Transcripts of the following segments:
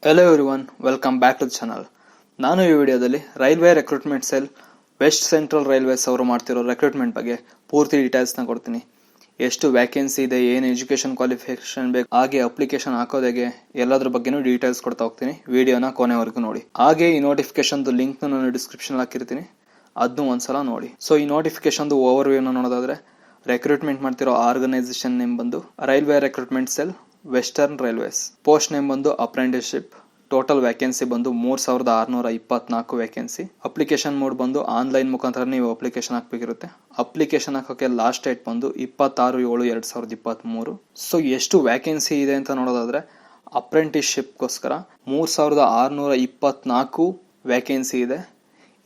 Hello everyone, welcome back to the channel. ನಾನು ಈ ವಿಡಿಯೋದಲ್ಲಿ railway recruitment cell west central railways ಅವರು ಮಾಡ್ತಿರೋ ರಿಕ್ರೂಟ್ಮೆಂಟ್ ಬಗ್ಗೆ ಪೂರ್ತಿ ಡೀಟೇಲ್ಸ್ನ ಕೊಡ್ತೀನಿ. ಎಷ್ಟು ವ್ಯಾಕೆನ್ಸಿ ಇದೆ, ಏನು ಎಜುಕೇಷನ್ ಕ್ವಾಲಿಫಿಕೇಶನ್ ಬೇಕು, ಹಾಗೆ ಅಪ್ಲಿಕೇಶನ್ ಹಾಕೋದಾಗೆ ಎಲ್ಲದ್ರ ಬಗ್ಗೆನೂ ಡೀಟೇಲ್ಸ್ ಕೊಡ್ತಾ ಹೋಗ್ತೀನಿ. ವಿಡಿಯೋನ ಕೊನೆವರೆಗೂ ನೋಡಿ. ಹಾಗೆ ಈ ನೋಟಿಫಿಕೇಶನ್ದು ಲಿಂಕ್ ನಾನು ಡಿಸ್ಕ್ರಿಪ್ಷನ್ ಹಾಕಿರ್ತೀನಿ, ಅದನ್ನು ಒಂದ್ಸಲ ನೋಡಿ. ಸೊ ಈ ನೋಟಿಫಿಕೇಶನ್ದು ಓವರ್ ವ್ಯೂನ ನೋಡೋದಾದ್ರೆ, ರಿಕ್ರೂಟ್ಮೆಂಟ್ ಮಾಡ್ತಿರೋ ಆರ್ಗನೈಸೇಷನ್ ನೇಮ್ ಬಂದು railway recruitment cell western railways. Post name ಬಂದು ಅಪ್ರೆಂಟಿಸ್ಶಿಪ್. ಟೋಟಲ್ ವ್ಯಾಕೆನ್ಸಿ ಬಂದು 3624 ವ್ಯಾಕೆನ್ಸಿ. ಅಪ್ಲಿಕೇಶನ್ ಮೋಡ್ ಬಂದು ಆನ್ಲೈನ್ ಮುಖಾಂತರ ನೀವು ಅಪ್ಲಿಕೇಶನ್ ಹಾಕ್ಬೇಕಿರುತ್ತೆ. ಅಪ್ಲಿಕೇಶನ್ ಹಾಕೋಕೆ ಲಾಸ್ಟ್ ಡೇಟ್ ಬಂದು 26/7/2023. ಸೊ ಎಷ್ಟು ವ್ಯಾಕೆನ್ಸಿ ಇದೆ ಅಂತ ನೋಡೋದಾದ್ರೆ, ಅಪ್ರೆಂಟಿಸ್ಶಿಪ್ಗೋಸ್ಕರ 3624 ವ್ಯಾಕೆನ್ಸಿ ಇದೆ.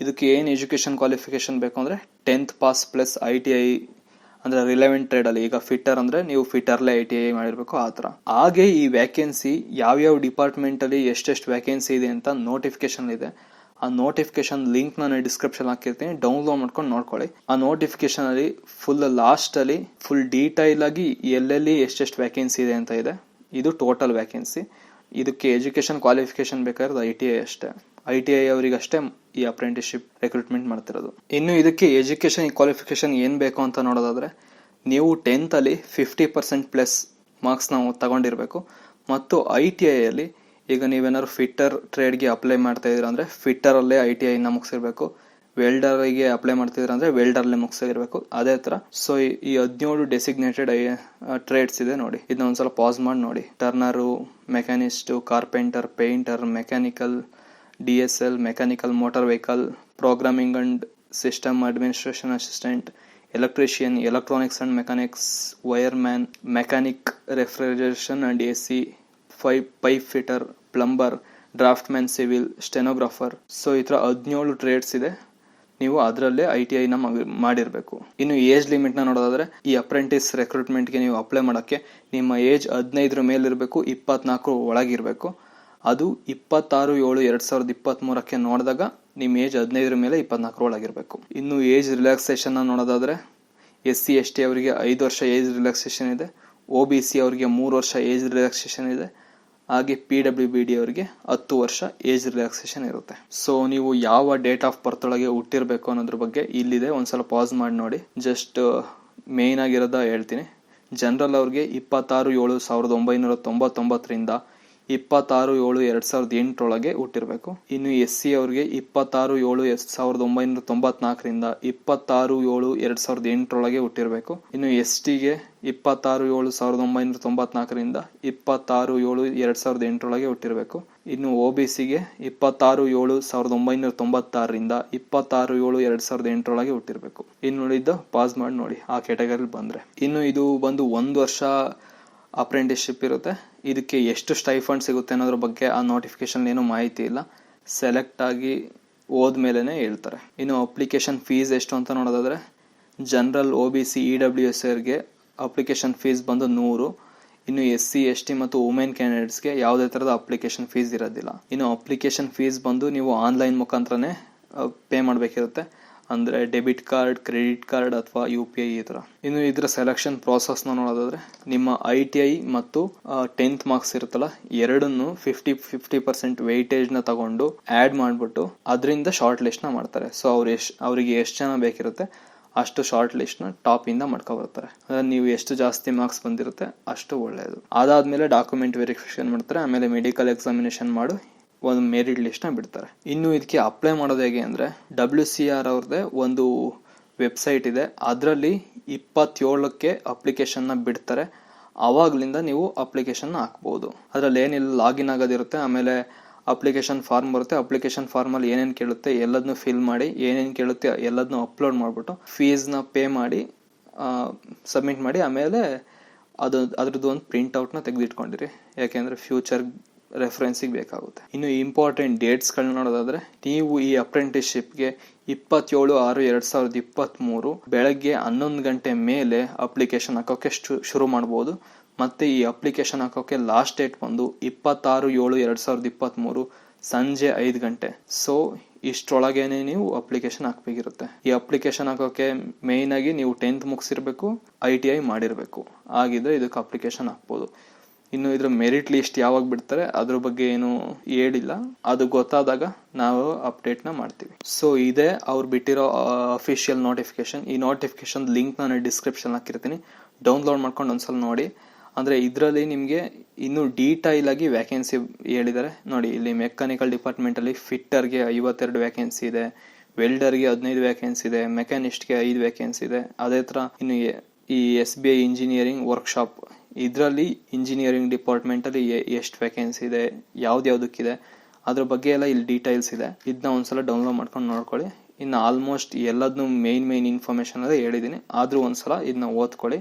ಇದಕ್ಕೆ ಏನು ಎಜುಕೇಷನ್ ಕ್ವಾಲಿಫಿಕೇಶನ್ ಬೇಕು ಅಂದರೆ 10th ಪಾಸ್ ಪ್ಲಸ್ ITI ಅಂದ್ರೆ ರಿಲೆವೆಂಟ್ ಟ್ರೇಡ್ ಅಲ್ಲಿ. ಈಗ ಫಿಟ್ಟರ್ ಅಂದ್ರೆ ನೀವು ಫಿಟ್ಟರ್ಲೆ ITI ಮಾಡಿರ್ಬೇಕು, ಆ ಥರ. ಹಾಗೆ ಈ ವ್ಯಾಕೆನ್ಸಿ ಯಾವ್ಯಾವ ಡಿಪಾರ್ಟ್ಮೆಂಟ್ ಅಲ್ಲಿ ಎಷ್ಟೆಷ್ಟು ವ್ಯಾಕೆನ್ಸಿ ಇದೆ ಅಂತ ನೋಟಿಫಿಕೇಶನ್ ಇದೆ. ಆ ನೋಟಿಫಿಕೇಶನ್ ಲಿಂಕ್ ನಾನು ಡಿಸ್ಕ್ರಿಪ್ಷನ್ ಹಾಕಿರ್ತೀನಿ, ಡೌನ್ಲೋಡ್ ಮಾಡ್ಕೊಂಡು ನೋಡ್ಕೊಳ್ಳಿ. ಆ ನೋಟಿಫಿಕೇಶನ್ ಅಲ್ಲಿ ಫುಲ್ ಲಾಸ್ಟ್ ಅಲ್ಲಿ ಫುಲ್ ಡೀಟೈಲ್ ಆಗಿ ಎಲ್ಲೆಲ್ಲಿ ಎಷ್ಟೆಷ್ಟು ವ್ಯಾಕೆನ್ಸಿ ಇದೆ ಅಂತ ಇದೆ. ಇದು ಟೋಟಲ್ ವ್ಯಾಕೆನ್ಸಿ. ಇದಕ್ಕೆ ಎಜುಕೇಶನ್ ಕ್ವಾಲಿಫಿಕೇಶನ್ ಬೇಕಾದ್ರೆ ITI ಅಷ್ಟೇ. ITI ಅವರಿಗಷ್ಟೇ ಈ ಅಪ್ರೆಂಟಿಸ್ಶಿಪ್ ರಿಕ್ರೂಟ್ಮೆಂಟ್ ಮಾಡ್ತಿರೋದು. ಇನ್ನು ಇದಕ್ಕೆ ಎಜುಕೇಶನ್ ಕ್ವಾಲಿಫಿಕೇಶನ್ ಏನ್ ಬೇಕು ಅಂತ ನೋಡೋದಾದ್ರೆ, ನೀವು 10th ಅಲ್ಲಿ 50% ಪ್ಲಸ್ ಮಾರ್ಕ್ಸ್ ನಾವು ತಗೊಂಡಿರ್ಬೇಕು. ಮತ್ತು ITI ಅಲ್ಲಿ ಈಗ ನೀವೇನಾದ್ರು ಫಿಟ್ಟರ್ ಟ್ರೇಡ್ಗೆ ಅಪ್ಲೈ ಮಾಡ್ತಾ ಇದೀರ ಅಂದ್ರೆ ಫಿಟ್ಟರ್ ಅಲ್ಲೇ ITI ನ ಮುಗಿಸಿರ್ಬೇಕು. ವೆಲ್ಡರ್ ಗೆ ಅಪ್ಲೈ ಮಾಡ್ತಿದ್ರ ಅಂದ್ರೆ ವೆಲ್ಡರ್ ಅಲ್ಲೇ ಮುಗಿಸಿರ್ಬೇಕು. ಅದೇ ತರ. ಸೊ ಈ 17 ಡೆಸಿಗ್ನೇಟೆಡ್ ಟ್ರೇಡ್ಸ್ ಇದೆ ನೋಡಿ. ಇದನ್ನ ಒಂದ್ಸಲ ಪಾಸ್ ಮಾಡಿ ನೋಡಿ. Turner, machinist, carpenter, painter, mechanical, DSL, mechanical motor vehicle, programming and system administration assistant, electrician, electronics and mechanics, wireman, mechanic, refrigeration and AC, pipe fitter, plumber, draughtsman, civil, stenographer. So ಈ ತರ 17 trades ಇದೆ. ನೀವು ಅದರಲ್ಲೇ ITI ನ ಮಾಡಿರ್ಬೇಕು. ಇನ್ನು age limit ನ ನೋಡೋದಾದ್ರೆ, ಈ ಅಪ್ರೆಂಟಿಸ್ ರಿಕ್ರೂಟ್ಮೆಂಟ್ ಗೆ ನೀವು ಅಪ್ಲೈ ಮಾಡಕ್ಕೆ ನಿಮ್ಮ ಏಜ್ 15 ಮೇಲೆ ಇರಬೇಕು, 24 ಒಳಗಿರ್ಬೇಕು. ಅದು 26/7/2023 ನೋಡಿದಾಗ ನಿಮ್ಮ ಏಜ್ 15 ಮೇಲೆ 24 ಒಳಗಿರ್ಬೇಕು. ಇನ್ನು ಏಜ್ ರಿಲ್ಯಾಕ್ಸೇಷನ್ ನೋಡೋದಾದ್ರೆ, SC ST ಅವರಿಗೆ 5 ವರ್ಷ ಏಜ್ ರಿಲ್ಯಾಕ್ಸೇಷನ್ ಇದೆ. OBC ಅವರಿಗೆ 3 ವರ್ಷ ಏಜ್ ರಿಲ್ಯಾಕ್ಸೇಷನ್ ಇದೆ. ಹಾಗೆ PWBD ಅವರಿಗೆ 10 ವರ್ಷ ಏಜ್ ರಿಲ್ಯಾಕ್ಸೇಷನ್ ಇರುತ್ತೆ. ಸೊ ನೀವು ಯಾವ ಡೇಟ್ ಆಫ್ ಬರ್ತ್ ಒಳಗೆ ಹುಟ್ಟಿರ್ಬೇಕು ಅನ್ನೋದ್ರ ಬಗ್ಗೆ ಇಲ್ಲಿದೆ, ಒಂದ್ಸಲ ಪಾಸ್ ಮಾಡಿ ನೋಡಿ. ಜಸ್ಟ್ ಮೇನ್ ಆಗಿರೋದ ಹೇಳ್ತೀನಿ. ಜನರಲ್ ಅವ್ರಿಗೆ 26/7/1999 26/7/2008 ಹುಟ್ಟಿರ್ಬೇಕು. ಇನ್ನು SC ಅವ್ರಿಗೆ 26/7/1994 26/7/2008 ಹುಟ್ಟಿರ್ಬೇಕು. ಇನ್ನು ST ಗೆ 26/7/1994 26/7/2008 ಹುಟ್ಟಿರ್ಬೇಕು. ಇನ್ನು OBC ಗೆ 26/7/1996 26/7/2008 ಹುಟ್ಟಿರ್ಬೇಕು. ಇನ್ನು ನೋಡಿದ್ದು ಪಾಸ್ ಮಾಡಿ ನೋಡಿ ಆ ಕ್ಯಾಟಗರಿ ಬಂದ್ರೆ. ಇನ್ನು ಇದು ಬಂದು 1 ವರ್ಷ ಅಪ್ರೆಂಟಿಸ್ಶಿಪ್ ಇರುತ್ತೆ. ಇದಕ್ಕೆ ಎಷ್ಟು ಸ್ಟೈಫಂಡ್ ಸಿಗುತ್ತೆ ಅನ್ನೋದ್ರ ಬಗ್ಗೆ ಆ ನೋಟಿಫಿಕೇಶನ್ ಏನು ಮಾಹಿತಿ ಇಲ್ಲ. ಸೆಲೆಕ್ಟ್ ಆಗಿ ಹೋದ್ಮೇಲೆನೆ ಹೇಳ್ತಾರೆ. ಇನ್ನು ಅಪ್ಲಿಕೇಶನ್ ಫೀಸ್ ಎಷ್ಟು ಅಂತ ನೋಡೋದಾದ್ರೆ, ಜನರಲ್, OBC, EWS ಗೆ ಅಪ್ಲಿಕೇಶನ್ ಫೀಸ್ ಬಂದು 100. ಇನ್ನು SC ST ಮತ್ತು ವುಮೆನ್ ಕ್ಯಾಂಡಿಡೇಟ್ಸ್ಗೆ ಯಾವುದೇ ತರದ ಅಪ್ಲಿಕೇಶನ್ ಫೀಸ್ ಇರೋದಿಲ್ಲ. ಇನ್ನು ಅಪ್ಲಿಕೇಶನ್ ಫೀಸ್ ಬಂದು ನೀವು ಆನ್ಲೈನ್ ಮುಖಾಂತರನೇ ಪೇ ಮಾಡಬೇಕಿರುತ್ತೆ. ಅಂದ್ರೆ ಡೆಬಿಟ್ ಕಾರ್ಡ್, ಕ್ರೆಡಿಟ್ ಕಾರ್ಡ್ ಅಥವಾ UPI ಈ ತರ. ಇನ್ನು ಇದರ ಸೆಲೆಕ್ಷನ್ ಪ್ರೋಸೆಸ್ ನೋಡೋದಾದ್ರೆ, ನಿಮ್ಮ ITI ಮತ್ತು 10th ಮಾರ್ಕ್ಸ್ ಇರುತ್ತಲ್ಲ, ಎರಡನ್ನು 50% ವೆಯ್ಟೇಜ್ ನ ತಗೊಂಡು ಆಡ್ ಮಾಡ್ಬಿಟ್ಟು ಅದರಿಂದ ಶಾರ್ಟ್ ಲಿಸ್ಟ್ ನ ಮಾಡ್ತಾರೆ. ಸೊ ಅವರಿಗೆ ಎಷ್ಟು ಜನ ಬೇಕಿರುತ್ತೆ ಅಷ್ಟು ಶಾರ್ಟ್ ಲಿಸ್ಟ್ ನ ಟಾಪ್ ಇಂದ ಮಾಡ್ಕೊ ಬರ್ತಾರೆ. ಅಂದ್ರೆ ನೀವು ಎಷ್ಟು ಜಾಸ್ತಿ ಮಾರ್ಕ್ಸ್ ಬಂದಿರುತ್ತೆ ಅಷ್ಟು ಒಳ್ಳೆಯದು. ಅದಾದ್ಮೇಲೆ ಡಾಕ್ಯುಮೆಂಟ್ ವೆರಿಫಿಕೇಶನ್ ಮಾಡ್ತಾರೆ. ಆಮೇಲೆ ಮೆಡಿಕಲ್ ಎಕ್ಸಾಮಿನೇಷನ್ ಮಾಡಿ ಒಂದು ಮೆರಿಟ್ ಲಿಸ್ಟ್ ನ ಬಿಡ್ತಾರೆ. ಇನ್ನು ಇದಕ್ಕೆ ಅಪ್ಲೈ ಮಾಡೋದು ಹೇಗೆ ಅಂದ್ರೆ, WCR ಅವ್ರದ್ದೇ ಒಂದು ವೆಬ್ಸೈಟ್ ಇದೆ. ಅದರಲ್ಲಿ 27ಕ್ಕೆ ಅಪ್ಲಿಕೇಶನ್ ನ ಬಿಡ್ತಾರೆ. ಅವಾಗ್ಲಿಂದ ನೀವು ಅಪ್ಲಿಕೇಶನ್ ಹಾಕ್ಬಹುದು. ಅದ್ರಲ್ಲಿ ಏನಿಲ್ಲ, ಲಾಗಿನ್ ಆಗೋದಿರುತ್ತೆ. ಆಮೇಲೆ ಅಪ್ಲಿಕೇಶನ್ ಫಾರ್ಮ್ ಬರುತ್ತೆ. ಅಪ್ಲಿಕೇಶನ್ ಫಾರ್ಮ್ ಅಲ್ಲಿ ಏನೇನ್ ಕೇಳುತ್ತೆ ಎಲ್ಲದನ್ನು ಫಿಲ್ ಮಾಡಿ, ಏನೇನ್ ಕೇಳುತ್ತೆ ಎಲ್ಲದನ್ನು ಅಪ್ಲೋಡ್ ಮಾಡ್ಬಿಟ್ಟು ಫೀಸ್ ನ ಪೇ ಮಾಡಿ ಸಬ್ಮಿಟ್ ಮಾಡಿ. ಆಮೇಲೆ ಅದ್ರದ್ದು ಒಂದು ಪ್ರಿಂಟ್ ಔಟ್ ನ ತೆಗೆದಿಟ್ಕೊಂಡಿರಿ, ಯಾಕೆಂದ್ರೆ ಫ್ಯೂಚರ್ ರೆಫರೆನ್ಸಿಗೆ ಬೇಕಾಗುತ್ತೆ. ಇನ್ನು ಇಂಪಾರ್ಟೆಂಟ್ ಡೇಟ್ಸ್ ಗಳನ್ನ ನೋಡೋದಾದ್ರೆ, ನೀವು ಈ ಅಪ್ರೆಂಟಿಸ್ಶಿಪ್ಗೆ 27/6/2023 ಬೆಳಗ್ಗೆ 11 ಗಂಟೆ ಮೇಲೆ ಅಪ್ಲಿಕೇಶನ್ ಹಾಕೋಕೆ ಶುರು ಮಾಡಬಹುದು. ಮತ್ತೆ ಈ ಅಪ್ಲಿಕೇಶನ್ ಹಾಕೋಕೆ ಲಾಸ್ಟ್ ಡೇಟ್ ಬಂದು 26/7/2023 ಸಂಜೆ 5 ಗಂಟೆ. ಸೊ ಇಷ್ಟರೊಳಗೇನೆ ನೀವು ಅಪ್ಲಿಕೇಶನ್ ಹಾಕ್ಬೇಕಿರುತ್ತೆ. ಈ ಅಪ್ಲಿಕೇಶನ್ ಹಾಕೋಕೆ ಮೇನ್ ಆಗಿ ನೀವು 10th ಮುಗಿಸಿರ್ಬೇಕು, ITI ಮಾಡಿರ್ಬೇಕು. ಆಗಿದ್ರೆ ಇದಕ್ಕೆ ಅಪ್ಲಿಕೇಶನ್ ಹಾಕ್ಬೋದು. ಇನ್ನು ಇದ್ರ ಮೆರಿಟ್ ಲಿಸ್ಟ್ ಯಾವಾಗ ಬಿಡ್ತಾರೆ ಅದ್ರ ಬಗ್ಗೆ ಏನು ಹೇಳಿಲ್ಲ, ಅದು ಗೊತ್ತಾದಾಗ ನಾವು ಅಪ್ಡೇಟ್ ನ ಮಾಡ್ತೀವಿ. ಸೊ ಇದೇ ಅವ್ರು ಬಿಟ್ಟಿರೋ ಅಫಿಷಿಯಲ್ ನೋಟಿಫಿಕೇಶನ್. ಈ ನೋಟಿಫಿಕೇಶನ್ ಲಿಂಕ್ ನಾನು ಡಿಸ್ಕ್ರಿಪ್ಷನ್ ಹಾಕಿರ್ತೀನಿ, ಡೌನ್ಲೋಡ್ ಮಾಡ್ಕೊಂಡು ಒಂದ್ಸಲ ನೋಡಿ. ಅಂದ್ರೆ ಇದರಲ್ಲಿ ನಿಮಗೆ ಇನ್ನು ಡೀಟೈಲ್ ಆಗಿ ವ್ಯಾಕೆನ್ಸಿ ಹೇಳಿದ್ದಾರೆ ನೋಡಿ. ಇಲ್ಲಿ ಮೆಕ್ಯಾನಿಕಲ್ ಡಿಪಾರ್ಟ್ಮೆಂಟ್ ಅಲ್ಲಿ ಫಿಟ್ಟರ್ಗೆ 52 ವ್ಯಾಕೆನ್ಸಿ ಇದೆ, ವೆಲ್ಡರ್ಗೆ 15 ವ್ಯಾಕೆನ್ಸಿ ಇದೆ, ಮೆಕ್ಯಾನಿಸ್ಟ್ಗೆ 5 ವ್ಯಾಕೆನ್ಸಿ ಇದೆ. ಅದೇ ತರ ಇನ್ನು ಈ SBI ಇಂಜಿನಿಯರಿಂಗ್ ವರ್ಕ್ಶಾಪ್ ಇದರಲ್ಲಿ ಇಂಜಿನಿಯರಿಂಗ್ ಡಿಪಾರ್ಟ್ಮೆಂಟ್ ಅಲ್ಲಿ ಎಷ್ಟು ವ್ಯಾಕೆನ್ಸಿ ಇದೆ, ಯಾವ್ದಕ್ಕಿದೆ ಅದ್ರ ಬಗ್ಗೆ ಎಲ್ಲ ಇಲ್ಲಿ ಡೀಟೈಲ್ಸ್ ಇದೆ. ಇದನ್ನ ಒಂದ್ಸಲ ಡೌನ್ಲೋಡ್ ಮಾಡ್ಕೊಂಡು ನೋಡ್ಕೊಳ್ಳಿ. ಇನ್ನು ಆಲ್ಮೋಸ್ಟ್ ಎಲ್ಲದನ್ನು ಮೇನ್ ಇನ್ಫಾರ್ಮೇಶನ್ ಅದೇ ಹೇಳಿದ್ದೀನಿ, ಆದ್ರೂ ಒಂದ್ಸಲ ಇದನ್ನ ಓದ್ಕೊಳ್ಳಿ.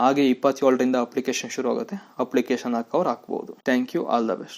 ಹಾಗೆ 27ರಿಂದ ಅಪ್ಲಿಕೇಶನ್ ಶುರು ಆಗುತ್ತೆ, ಅಪ್ಲಿಕೇಶನ್ ಹಾಕೋರು ಹಾಕ್ಬಹುದು. Thank you, all the best.